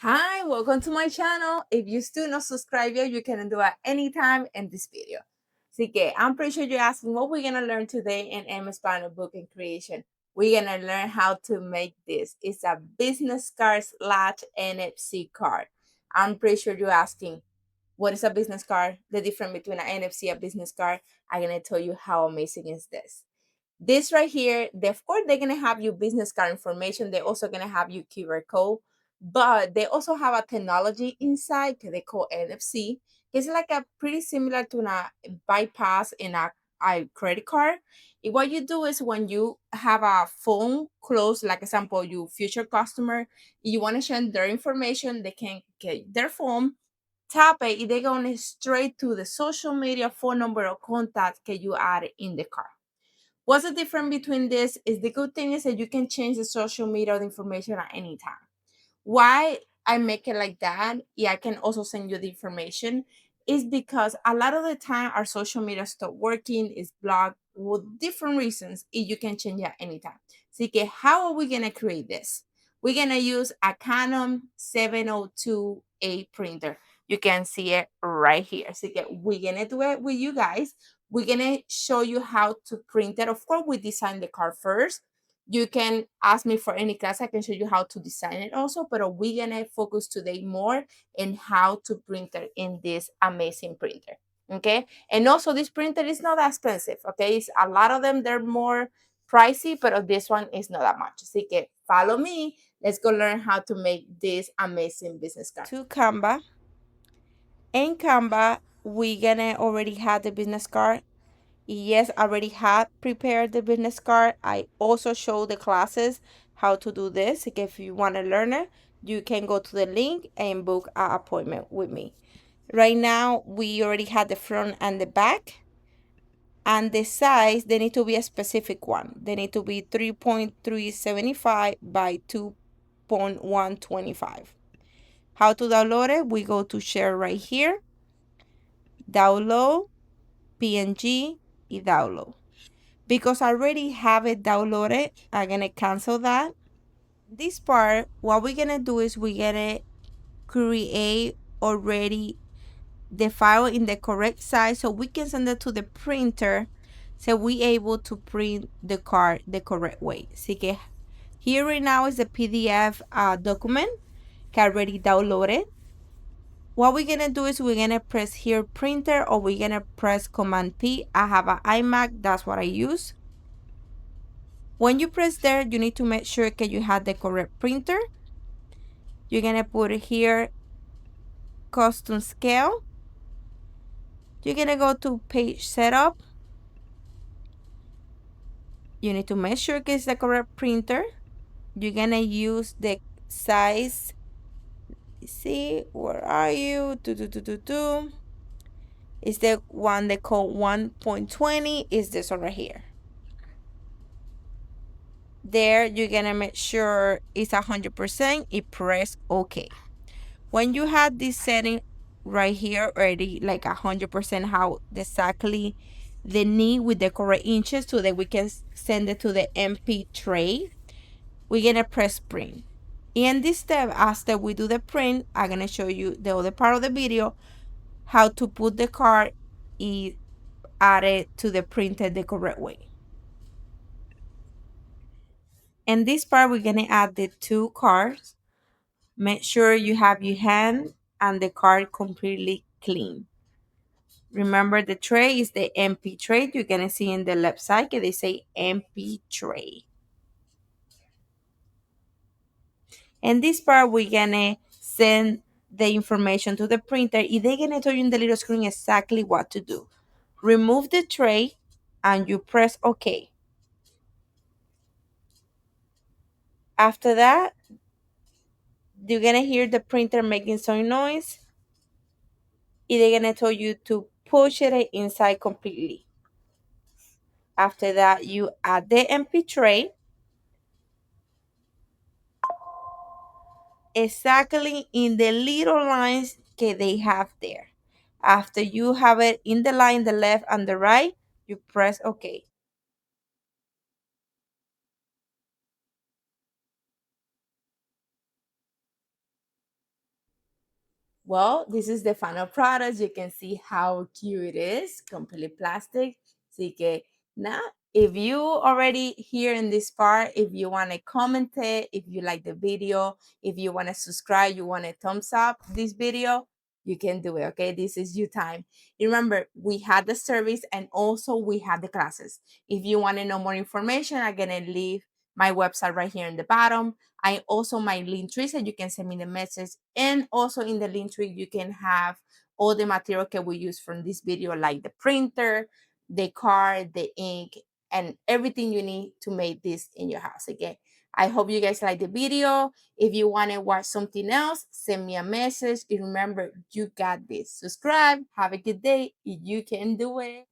Hi, welcome to my channel. If you still not subscribed yet, you can do it anytime in this video. Así que I'm pretty sure you're asking what we're gonna learn today in MS Planner Booking Creation. We're gonna learn how to make this. It's a business card slash NFC card. I'm pretty sure you're asking what is a business card, the difference between an NFC and a business card. I'm gonna tell you how amazing is this. This right here, of course, they're gonna have your business card information. They're also gonna have your QR code, but they also have a technology inside that they call NFC. It's like a pretty similar to a bypass in a credit card. What you do is when you have a phone close, like example, your future customer, you want to share their information, they can get their phone, tap it, and they're going straight to the social media phone number or contact that you add in the card. What's the difference between this is the good thing is that you can change the social media information at any time. Why I make it like that, yeah, I can also send you the information, is because a lot of the time our social media stop working, is blocked with different reasons, and you can change it at any time. So, okay, how are we gonna create this? We're gonna use a Canon 702A printer. You can see it right here. So, okay, we're gonna do it with you guys. We're gonna show you how to print it. Of course, we design the card first. You can ask me for any class. I can show you how to design it also, but we're gonna focus today more in how to print it in this amazing printer. Okay, and also this printer is not that expensive. Okay, it's a lot of them, they're more pricey, but this one is not that much. Así que follow me. Let's go learn how to make this amazing business card. To Canva. In Canva, we're gonna already have the business card. Yes, I already had prepared the business card. I also show the classes how to do this. Like if you want to learn it, you can go to the link and book an appointment with me. Right now, we already had the front and the back. And the size, they need to be a specific one. They need to be 3.375 by 2.125. How to download it? We go to share right here, download, PNG, y download. Because I already have it downloaded, I'm gonna cancel that. This part, what we're gonna do is we're gonna create already the file in the correct size so we can send it to the printer so we able to print the card the correct way. Así que here right now is the PDF document que I already downloaded. What we're gonna do is we're gonna press here printer, or we're gonna press Command P. I have an iMac, that's what I use. When you press there, you need to make sure that you have the correct printer. You're gonna put here custom scale. You're gonna go to page setup. You need to make sure it's the correct printer. You're gonna use the size. See, where are you? Is the one they call 1.20, is this one right here. There, you're gonna make sure it's 100%. You press OK. When you had this setting right here already, like 100%, how exactly the need with the correct inches so that we can send it to the MP tray, we're gonna press print. In this step, after we do the print, I'm gonna show you the other part of the video, how to put the card and add it to the printer the correct way. In this part, we're gonna add the two cards. Make sure you have your hand and the card completely clean. Remember, the tray is the MP tray. You're gonna see in the left side that they say MP tray. And this part, we're gonna send the information to the printer, and they're gonna tell you in the little screen exactly what to do. Remove the tray and you press OK. After that, you're gonna hear the printer making some noise, and they're gonna tell you to push it inside completely. After that, you add the MP tray exactly in the little lines that they have there. After you have it in the line, the left and the right, you press OK. Well, this is the final product. You can see how cute it is, completely plastic. Así que now, if you already here in this part, if you want to comment it, if you like the video, if you want to subscribe, you want a thumbs up this video, you can do it. Okay, this is your time. Remember, we had the service and also we had the classes. If you want to know more information, I'm gonna leave my website right here in the bottom. I also my link tree, so you can send me the message, and also in the link tree you can have all the material that we use from this video, like the printer, the card, the ink, and everything you need to make this in your house. Again, I hope you guys like the video. If you want to watch something else, send me a message. And remember, you got this. Subscribe. Have a good day. You can do it.